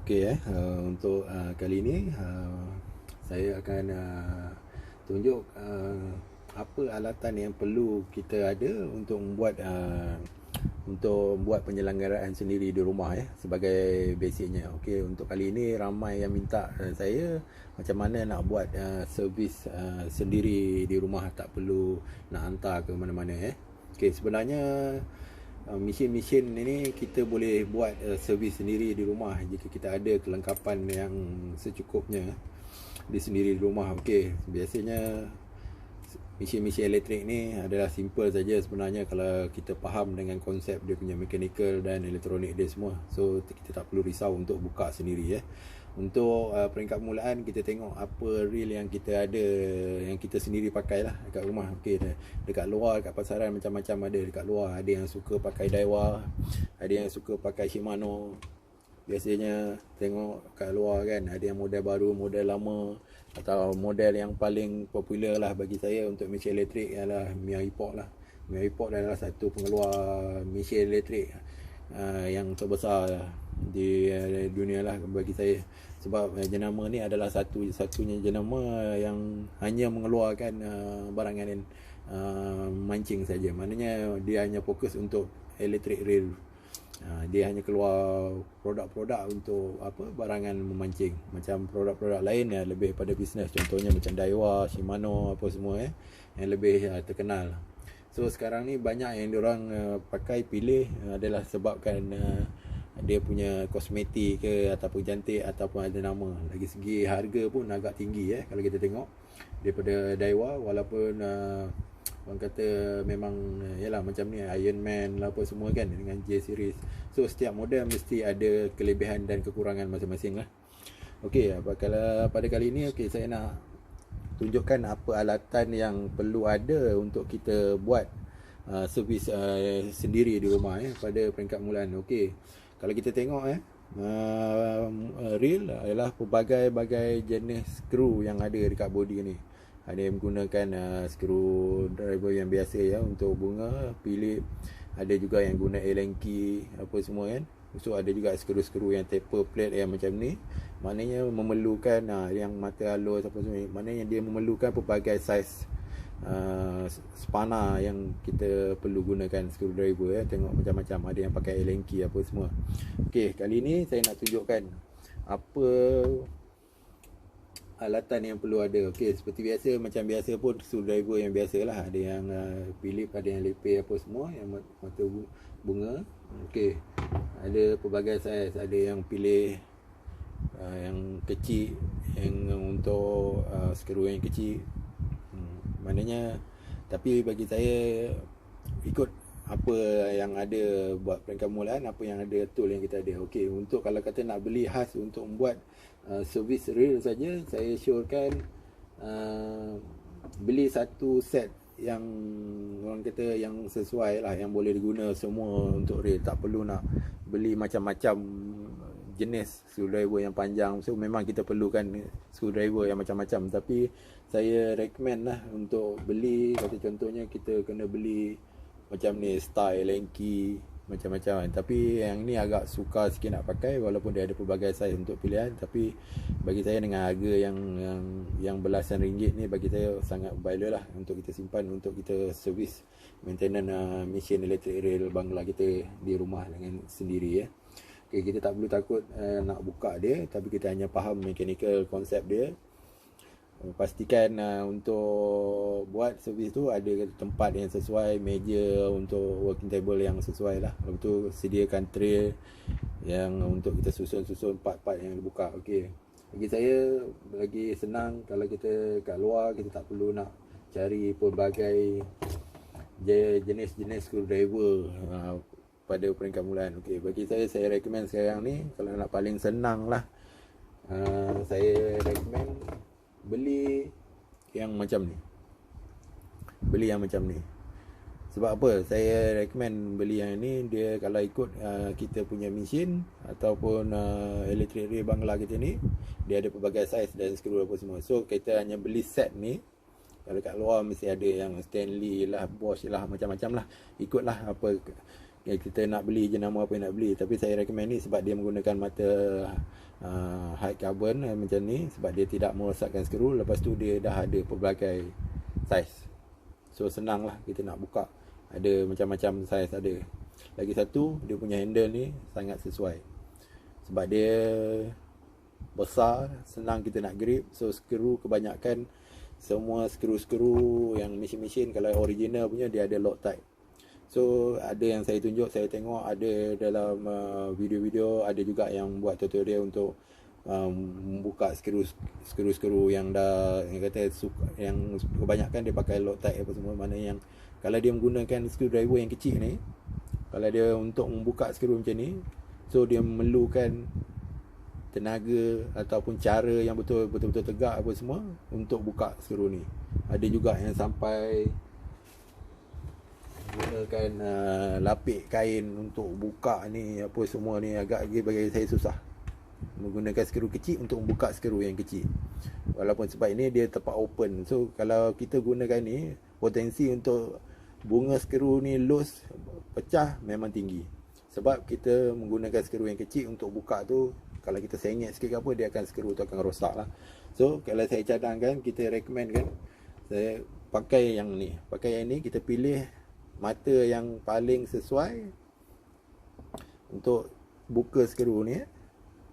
Okey untuk kali ini saya akan tunjuk apa alatan yang perlu kita ada untuk membuat penyelenggaraan sendiri di rumah sebagai basicnya. Okey, untuk kali ini ramai yang minta saya macam mana nak buat servis sendiri di rumah, tak perlu nak hantar ke mana-mana Okey, sebenarnya mesin-mesin ini kita boleh buat servis sendiri di rumah jika kita ada kelengkapan yang secukupnya di sendiri di rumah. Okey, biasanya mesin-mesin elektrik ni adalah simple saja sebenarnya kalau kita faham dengan konsep dia punya mechanical dan elektronik dia semua. So kita tak perlu risau untuk buka sendiri Untuk peringkat permulaan, kita tengok apa reel yang kita ada, yang kita sendiri pakai lah dekat rumah. Okey, dekat luar, dekat pasaran macam-macam ada dekat luar. Ada yang suka pakai Daiwa, ada yang suka pakai Shimano. Biasanya tengok kat luar kan, ada yang model baru, model lama, atau model yang paling popular lah bagi saya untuk mesin elektrik ialah Mia Epoch lah. Mia Epoch adalah satu pengeluar mesin elektrik yang terbesar di dunia lah bagi saya, sebab jenama ni adalah satunya jenama yang hanya mengeluarkan barangan mancing saja. Maknanya dia hanya fokus untuk electric reel. Dia hanya keluar produk-produk untuk barangan memancing. Macam produk-produk lain lebih pada bisnes, contohnya macam Daiwa, Shimano apa semua yang lebih terkenal. So sekarang ni banyak yang diorang pakai pilih adalah sebabkan dia punya kosmetik ke ataupun cantik ataupun ada nama. Lagi segi harga pun agak tinggi kalau kita tengok daripada Daiwa, walaupun orang kata memang yalah macam ni Iron Man lah apa semua kan dengan J series. So setiap model mesti ada kelebihan dan kekurangan masing-masing lah. Okey, kalau pada kali ni saya nak tunjukkan apa alatan yang perlu ada untuk kita buat servis sendiri di rumah pada peringkat mulaan. Okey, kalau kita tengok reel adalah pelbagai-bagai jenis skru yang ada dekat body ni. Ada yang menggunakan skru driver yang biasa untuk bunga, Philip. Ada juga yang guna Allen key apa semua kan. So ada juga skru-skru yang taper plate yang macam ni. Maknanya memerlukan yang mata halus apa semua. Maknanya dia memerlukan pelbagai saiz spana yang kita perlu gunakan screwdriver Tengok macam-macam, ada yang pakai Allen key apa semua. Okey, kali ni saya nak tunjukkan apa alatan yang perlu ada. Okey, seperti biasa, macam biasa pun screwdriver yang biasalah, ada yang Philip, ada yang Lepre apa semua, yang mata bunga. Okey, ada pelbagai saiz, ada yang pilih yang kecil, yang untuk skru yang kecil. Maknanya, tapi bagi saya ikut apa yang ada buat peringkat permulaan, apa yang ada tool yang kita ada. Okey, untuk kalau kata nak beli khas untuk membuat servis reel saja, saya syorkan beli satu set yang orang kata yang sesuai lah, yang boleh diguna semua untuk reel. Tak perlu nak beli macam-macam jenis screwdriver yang panjang. So memang kita perlukan screwdriver yang macam-macam, tapi saya recommend lah untuk beli, kata contohnya kita kena beli macam ni, style, Lenki, macam-macam. Tapi yang ni agak sukar sikit nak pakai, walaupun dia ada pelbagai saiz untuk pilihan. Tapi bagi saya dengan harga yang belasan ringgit ni, bagi saya sangat value lah untuk kita simpan, untuk kita servis maintenance mesin elektrik reel bangla kita di rumah dengan sendiri Okay, kita tak perlu takut nak buka dia, tapi kita hanya faham mechanical konsep dia. Pastikan untuk buat servis tu ada tempat yang sesuai, meja untuk working table yang sesuai lah. Lepas tu sediakan tray yang untuk kita susun-susun part-part yang dibuka. Okey, bagi saya lagi senang kalau kita kat luar, kita tak perlu nak cari pelbagai jenis-jenis screwdriver pada peringkat mulaan. Okey, bagi saya recommend sekarang ni, kalau nak paling senang lah, saya recommend beli yang macam ni. Beli yang macam ni. Sebab apa? Saya recommend beli yang ni. Dia kalau ikut kita punya mesin ataupun electric reel bangla kita ni, dia ada pelbagai saiz dan skru apa semua. So kita hanya beli set ni. Kalau kat luar mesti ada yang Stanley lah, Bosch lah, macam-macam lah. Ikutlah apa kita nak beli jenama apa yang nak beli. Tapi saya recommend ni sebab dia menggunakan mata high carbon macam ni, sebab dia tidak merosakkan skru. Lepas tu dia dah ada pelbagai saiz, so senang lah kita nak buka, ada macam-macam saiz ada. Lagi satu, dia punya handle ni sangat sesuai sebab dia besar, senang kita nak grip. So skru kebanyakan, semua skru-skru yang mesin-mesin kalau original punya dia ada Loctite. So ada yang saya tunjuk, saya tengok ada dalam video-video, ada juga yang buat tutorial untuk buka skru yang dah, yang kata yang kebanyakan dia pakai Loctite apa semua. Mana yang kalau dia menggunakan screwdriver yang kecil ni, kalau dia untuk membuka skru macam ni, so dia memerlukan tenaga ataupun cara yang betul-betul tegak apa semua untuk buka skru ni. Ada juga yang sampai gunakan lapik kain untuk buka ni apa semua ni, agak bagi saya susah menggunakan skru kecil untuk membuka skru yang kecil. Walaupun sebab ini dia tempat open, so kalau kita gunakan ni, potensi untuk bunga skru ni loose, pecah memang tinggi. Sebab kita menggunakan skru yang kecil untuk buka tu, kalau kita sengit sikit ke apa, dia akan, skru tu akan rosak lah. So kalau saya cadangkan, kita recommend kan, saya pakai yang ni. Pakai yang ni, kita pilih mata yang paling sesuai untuk buka skru ni.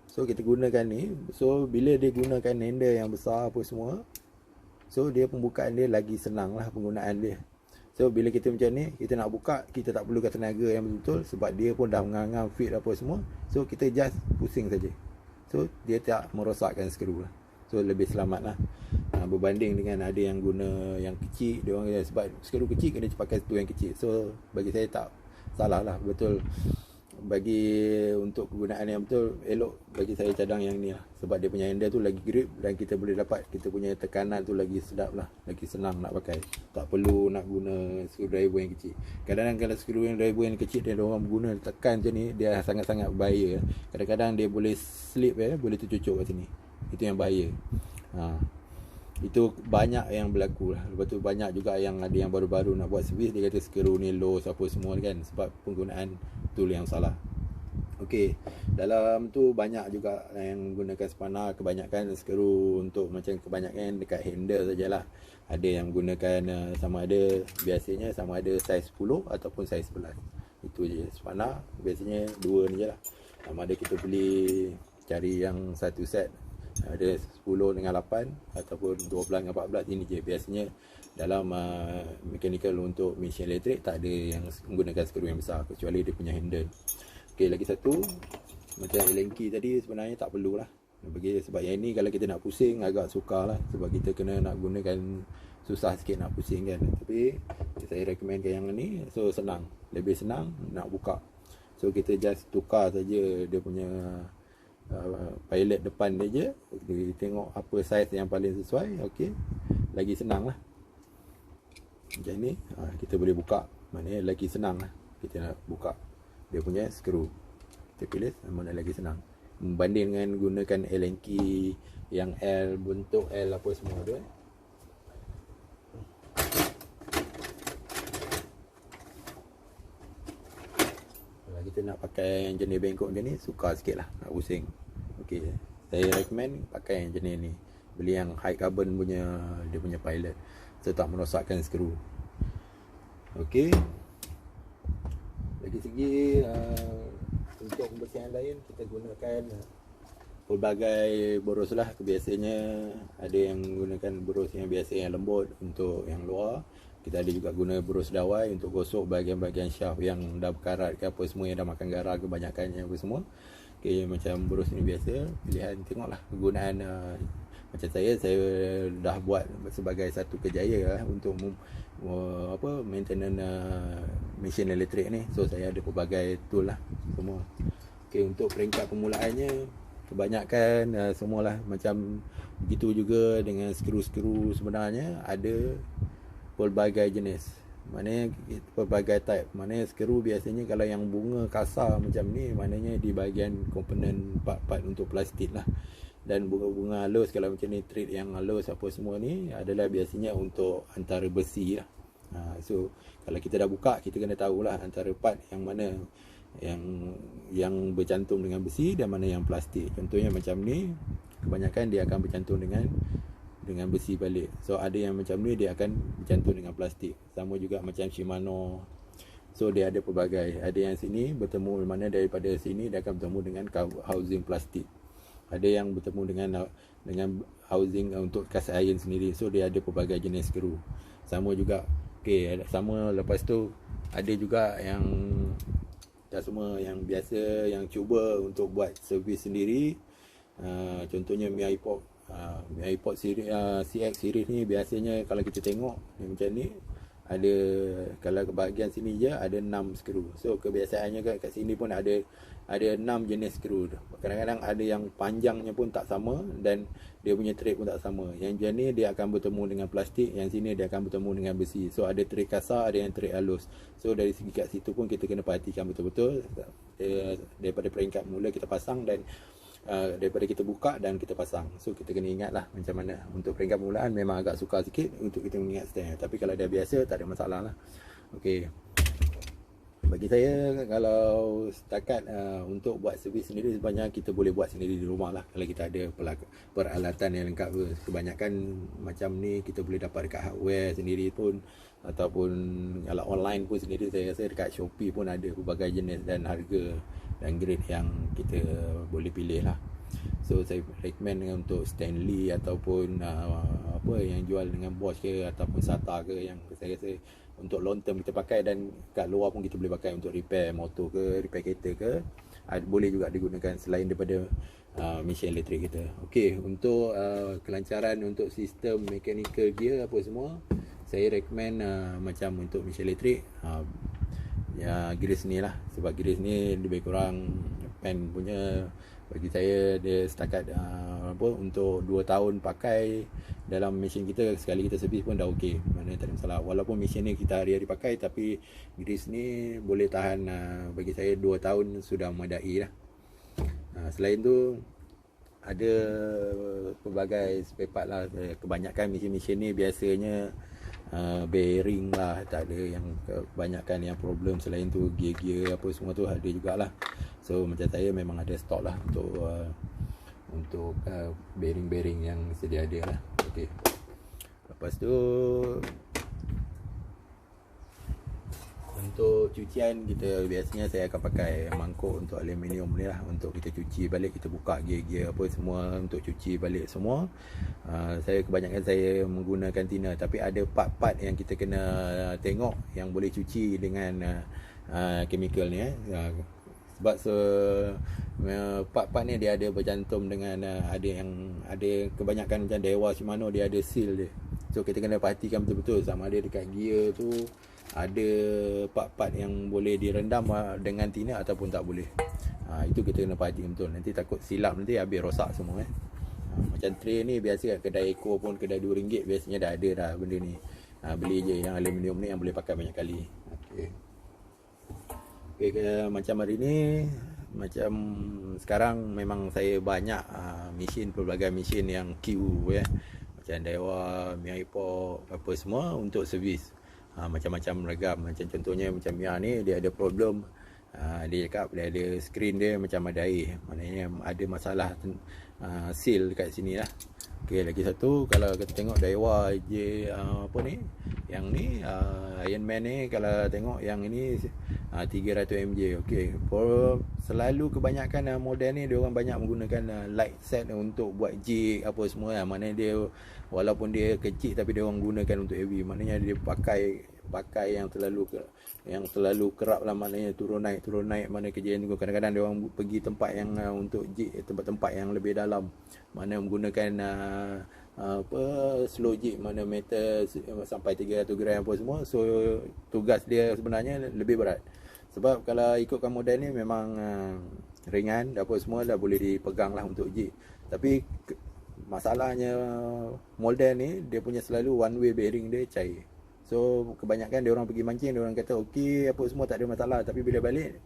So kita gunakan ni. So bila dia gunakan handle yang besar apa semua, so dia pembukaan dia lagi senang lah penggunaan dia. So bila kita macam ni, kita nak buka, kita tak perlukan tenaga yang betul, sebab dia pun dah menganga fit apa semua. So kita just pusing saja. So dia tak merosakkan skru lah. So lebih selamat lah, berbanding dengan ada yang guna yang kecil. Dia orang sebab skru kecil kena pakai tu yang kecil. So bagi saya tak salah lah, betul. Bagi untuk kegunaan yang betul, elok bagi saya cadang yang ni lah. Sebab dia punya handle tu lagi grip, dan kita boleh dapat, kita punya tekanan tu lagi sedap lah, lagi senang nak pakai. Tak perlu nak guna screwdriver yang kecil. Kadang-kadang kalau screwdriver yang kecil dia orang guna tekan macam ni, dia sangat-sangat bahaya. Kadang-kadang dia boleh slip, boleh tercucuk kat sini. Itu yang bahaya. Itu banyak yang berlaku lah. Lepas tu banyak juga yang ada yang baru-baru nak buat servis, dia kata skru ni loose apa semua kan, sebab penggunaan tool yang salah. Okey, dalam tu banyak juga yang gunakan spanner. Kebanyakan skru untuk macam kebanyakan dekat handle sajalah. Ada yang gunakan sama ada, biasanya sama ada saiz 10 ataupun saiz 11. Itu je spanner, biasanya dua ni je lah. Sama ada kita beli, cari yang satu set ada 10 dengan 8 ataupun 12 dengan 14, ini je biasanya. Dalam mechanical untuk mesin elektrik tak ada yang menggunakan skru yang besar, kecuali dia punya handle. Okey, lagi satu, macam Allen key tadi, sebenarnya tak perlulah bagi, sebab yang ini kalau kita nak pusing agak sukar lah, sebab kita kena nak gunakan, susah sikit nak pusing kan. Tapi saya recommendkan yang ni, so senang, lebih senang nak buka. So kita just tukar saja dia punya pilot depan dia je, kita tengok apa saiz yang paling sesuai. Okey, lagi senang lah macam ni, kita boleh buka. Maknanya lagi senang lah kita nak buka dia punya skru. Kita pilih, mana lagi senang berbanding dengan gunakan Allen key yang L, bentuk L apa semua tu. Kalau kita nak pakai yang jenis bengkok macam ni, sukar sikit lah, nak pusing. Okey, saya recommend pakai yang jenis ni. Beli yang high carbon punya, dia punya pilot, so tak merosakkan skru. Okey, dari segi untuk pembersihan lain, kita gunakan pelbagai boros lah. Biasanya ada yang gunakan boros yang biasa, yang lembut untuk yang luar. Kita ada juga guna boros dawai untuk gosok bahagian-bahagian shaft yang dah berkarat ke apa semua, yang dah makan garam kebanyakannya apa semua. Okey, macam boros ni biasa, pilihan tengoklah kegunaan. Macam saya dah buat sebagai satu kerjaya untuk maintenance mesin elektrik ni. So saya ada pelbagai tool lah semua. Okey, untuk peringkat permulaannya, kebanyakan semualah macam begitu juga dengan skru-skru. Sebenarnya ada pelbagai jenis, maknanya pelbagai type. Maknanya skru biasanya kalau yang bunga kasar macam ni, maknanya di bahagian komponen part-part untuk plastik lah. Dan bunga-bunga halus, kalau macam ni, treat yang halus apa semua ni, adalah biasanya untuk antara besi lah. So kalau kita dah buka, kita kena tahulah antara part yang mana yang bercantum dengan besi dan mana yang plastik. Contohnya macam ni, kebanyakan dia akan bercantum dengan besi balik. So ada yang macam ni dia akan bercantum dengan plastik. Sama juga macam Shimano. So dia ada pelbagai. Ada yang sini bertemu, mana daripada sini dia akan bertemu dengan housing plastik. Ada yang bertemu dengan housing untuk cast iron sendiri. So dia ada pelbagai jenis skru. Sama juga. Okey, sama lepas tu ada juga yang dah semua yang biasa yang cuba untuk buat servis sendiri. Contohnya Mi iPod CX series ni biasanya kalau kita tengok macam ni, ada kalau ke bahagian sini je ada 6 skru. So kebiasaannya kat sini pun ada 6 jenis skru. Kadang-kadang ada yang panjangnya pun tak sama dan dia punya thread pun tak sama. Yang macam ni dia akan bertemu dengan plastik, yang sini dia akan bertemu dengan besi. So ada thread kasar, ada yang thread halus. So dari segi kat situ pun kita kena perhatikan betul-betul daripada peringkat mula kita pasang dan daripada kita buka dan kita pasang. So kita kena ingat lah macam mana. Untuk peringkat permulaan memang agak sukar sikit untuk kita mengingat stand, tapi kalau dah biasa tak ada masalah lah. Okey, bagi saya kalau setakat untuk buat servis sendiri, sebenarnya kita boleh buat sendiri di rumah lah. Kalau kita ada peralatan yang lengkap. Kebanyakan macam ni kita boleh dapat dekat hardware sendiri pun, ataupun kalau online pun sendiri. Saya rasa dekat Shopee pun ada pelbagai jenis dan harga dan grade yang kita boleh pilih lah. So saya recommend untuk Stanley ataupun apa yang jual dengan Bosch ke ataupun SATA ke, yang saya rasa untuk long term kita pakai, dan kat luar pun kita boleh pakai untuk repair motor ke, repair kereta ke. Boleh juga digunakan selain daripada mesin elektrik kita. Okey, untuk kelancaran untuk sistem mechanical gear apa semua, saya recommend macam untuk mesin elektrik Gris ni lah. Sebab Gris ni lebih kurang pen punya, bagi saya dia setakat untuk 2 tahun pakai dalam mesin kita, sekali kita servis pun dah okey, mana tak ada masalah. Walaupun mesin ni kita hari-hari pakai, tapi Gris ni boleh tahan bagi saya 2 tahun sudah memadai lah. Selain tu ada pelbagai spare part lah. Kebanyakan mesin-mesin ni biasanya bearing lah, tak ada yang kebanyakan yang problem. Selain tu gear-gear apa semua tu ada jugalah. So macam saya memang ada stok lah untuk bearing-bearing yang sedia ada lah. Okay. Lepas tu untuk cucian kita, biasanya saya akan pakai mangkuk untuk aluminium ni lah, untuk kita cuci balik, kita buka gear-gear apa semua untuk cuci balik semua. Saya kebanyakan saya menggunakan tina, tapi ada part-part yang kita kena tengok yang boleh cuci dengan chemical ni sebab part-part ni dia ada bercantum dengan ada kebanyakan macam Dewa Shimano, dia ada seal dia. So kita kena perhatikan betul-betul sama ada dekat gear tu ada part-part yang boleh direndam dengan tina ataupun tak boleh. Itu kita kena perhatikan betul. Nanti takut silap, nanti habis rosak semua Macam tray ni biasa kat kedai Eco pun, kedai RM2 biasanya dah ada dah benda ni. Beli je yang aluminium ni yang boleh pakai banyak kali. Okay, macam hari ni, macam sekarang memang saya banyak mesin, pelbagai mesin yang Q macam Dewa, Mi iPod apa semua untuk servis. Macam-macam regam. Macam contohnya macam Mia ni, dia ada problem. Dia cakap dia ada skrin dia macam ada air, maknanya ada masalah seal dekat sini lah. Okey, lagi satu, kalau kita tengok Daiwa apa ni, yang ni Iron Man ni, kalau tengok yang ini 300 mJ. Okey, selalu kebanyakan model ni dia orang banyak menggunakan light set untuk buat jig apa semua maknanya dia walaupun dia kecil tapi dia orang gunakan untuk heavy, maknanya dia pakai yang terlalu kerap lah, maknanya turun naik mana kejadian tu. Kadang-kadang dia orang pergi tempat yang untuk jig, tempat-tempat yang lebih dalam, mana menggunakan slow jig, mana meter sampai 300 gram apa semua. So tugas dia sebenarnya lebih berat, sebab kalau ikutkan model ni memang ringan apa semua dah boleh dipegang lah untuk jig. Tapi masalahnya model ni dia punya selalu one way bearing dia cair. So kebanyakan dia orang pergi mancing, dia orang kata okey apa semua tak ada masalah, tapi bila balik,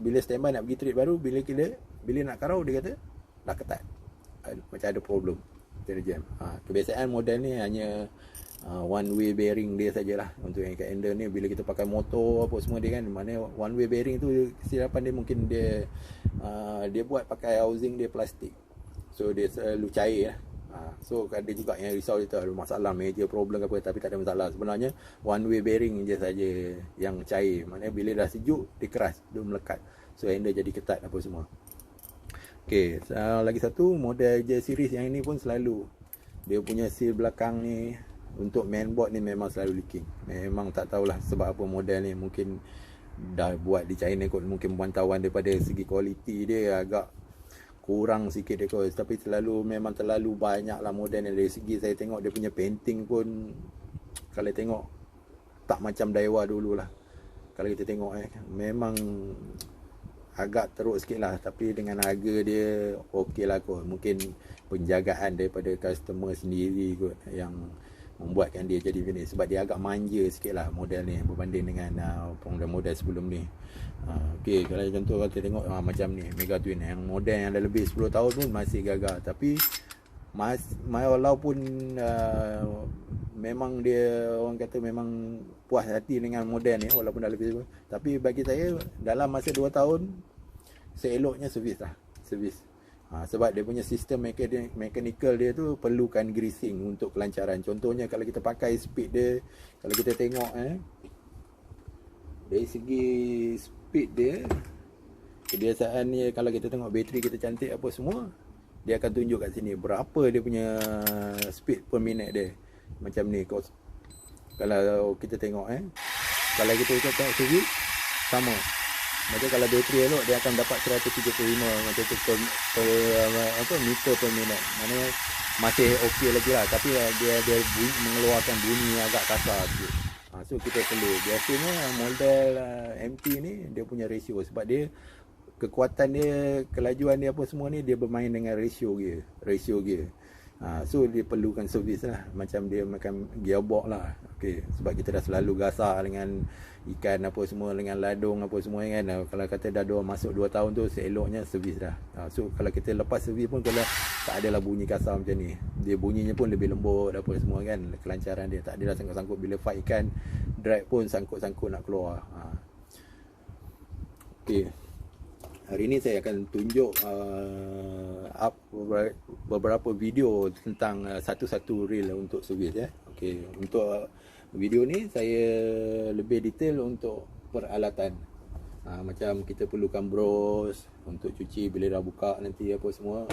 bila standby nak pergi trip baru, bila nak karau dia kata dah ketat, macam ada problem, macam jam. Kebiasaan model ni hanya one way bearing dia sajalah. Untuk yang kat handle ni, bila kita pakai motor apa semua dia kan, mana one way bearing tu kesilapan dia mungkin dia dia buat pakai housing dia plastik, so dia selalu cair lah. So ada juga yang risau dia ada masalah major problem ke apa, tapi tak ada masalah. Sebenarnya one way bearing je saja yang cair, maknanya bila dah sejuk dia keras, dia melekat, so handle jadi ketat apa semua. Okey, lagi satu model J series yang ini pun selalu dia punya seal belakang ni untuk mainboard ni memang selalu leaking. Memang tak tahulah sebab apa model ni, mungkin dah buat di China kot, mungkin pantauan daripada segi kualiti dia agak kurang sikit dia kot, tapi memang terlalu banyak lah model ni. Dari segi saya tengok dia punya painting pun, kalau tengok tak macam Daiwa dulu lah. Kalau kita tengok memang agak teruk sikit lah, tapi dengan harga dia okey lah kot. Mungkin penjagaan daripada customer sendiri kot yang membuatkan dia jadi macam ni, sebab dia agak manja sikit lah model ni berbanding dengan model sebelum ni. Okey, kalau contoh kalau kita tengok macam ni Mega Twin yang model yang dah lebih 10 tahun pun masih gagal, tapi walaupun memang dia orang kata memang puas hati dengan model ni walaupun dah lebih, tapi bagi saya dalam masa 2 tahun seeloknya servis lah, servis. Sebab dia punya sistem mechanical dia tu perlukan greasing untuk kelancaran. Contohnya kalau kita pakai speed dia, kalau kita tengok dari segi speed dia, kebiasaannya kalau kita tengok bateri kita cantik apa semua, dia akan tunjuk kat sini berapa dia punya speed per minute dia. Macam ni kalau kita tengok kalau kita tengok servis sama. Macam kalau bateri elok, dia akan dapat 135 macam tu per meter per minute. Maknanya masih okey lagi lah, tapi dia mengeluarkan bunyi agak kasar sikit. So kita perlu, biasanya model MT ni dia punya ratio, sebab dia kekuatan dia, kelajuan dia apa semua ni, dia bermain dengan ratio gear. So dia perlukan servis lah. Macam dia makan gearbox lah. Okay, sebab kita dah selalu gasak dengan ikan apa semua, dengan ladung apa semua kan. Kalau kata dah masuk 2 tahun tu, seeloknya servis dah. So kalau kita lepas servis pun, kalau tak adalah bunyi kasar macam ni, dia bunyinya pun lebih lembut apa semua kan. Kelancaran dia tak adalah sangkut-sangkut. Bila fight ikan, drag pun sangkut-sangkut nak keluar. Okay, hari ni saya akan tunjuk beberapa video tentang satu-satu reel untuk servis Okey, untuk video ni saya lebih detail untuk peralatan. Macam kita perlukan bros untuk cuci bila dah buka nanti apa semua.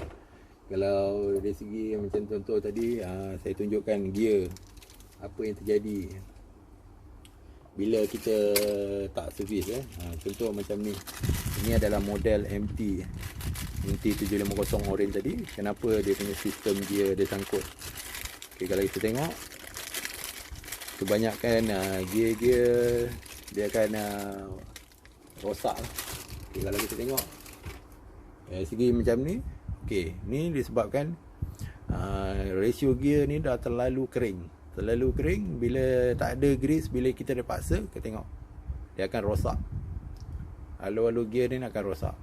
Kalau dari segi macam contoh tadi, saya tunjukkan gear, apa yang terjadi bila kita tak servis contoh macam ni. Ini adalah model MT 750 orange tadi. Kenapa dia punya sistem gear dia sangkut? Okay, kalau kita tengok, kebanyakan gear dia akan rosak. Okay, kalau kita tengok dari segi macam ni, okay, ni disebabkan ratio gear ni dah terlalu kering. Bila tak ada grease, bila kita dah paksa, kita tengok dia akan rosak. Alur-alur gear ni akan rosak.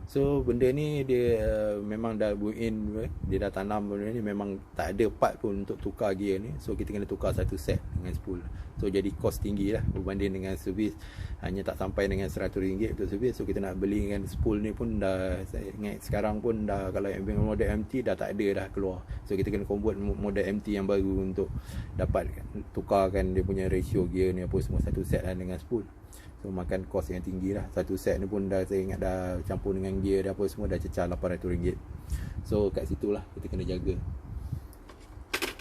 So benda ni dia memang dah built-in, dia dah tanam benda ni, memang tak ada part pun untuk tukar gear ni. So kita kena tukar satu set dengan spool. So jadi cost tinggi lah berbanding dengan servis, hanya tak sampai dengan RM100 untuk servis. So kita nak beli dengan spool ni pun dah, saya ingat sekarang pun dah, kalau model MT dah tak ada dah keluar. So kita kena convert model MT yang baru untuk dapat tukarkan dia punya ratio gear ni apa semua, satu set lah dengan spool. So makan kos yang tinggi lah. Satu set ni pun dah, saya ingat dah campur dengan gear dan apa semua, dah cecah RM800. So kat situ lah kita kena jaga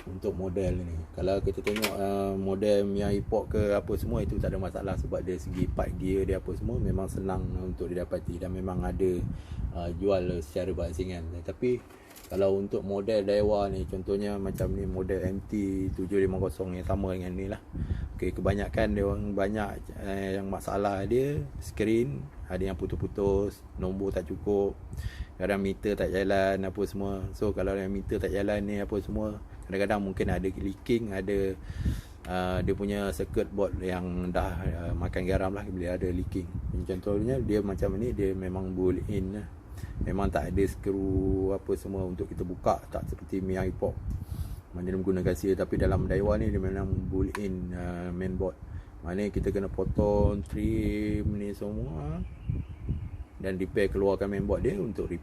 untuk model ni. Kalau kita tengok model yang import ke apa semua, itu tak ada masalah, sebab dari segi part gear dia apa semua memang senang untuk didapati, dan memang ada jual secara berasingan. Tapi kalau untuk model Daiwa ni, contohnya macam ni model MT 750 yang sama dengan ni lah. Okay, kebanyakan dia orang banyak yang masalah dia skrin, ada yang putus-putus, nombor tak cukup, kadang meter tak jalan apa semua. So kalau yang meter tak jalan ni apa semua, kadang-kadang mungkin ada leaking, ada dia punya circuit board yang dah makan garam lah bila ada leaking. Contohnya dia macam ni, dia memang built-in lah. Memang tak ada skru apa semua untuk kita buka, tak seperti Miyagi Pop. Mana dia menggunakan seal, tapi dalam Daiwa ni dia memang built-in mainboard. Maknanya kita kena potong, trim ni semua dan repair, keluarkan mainboard dia untuk repair.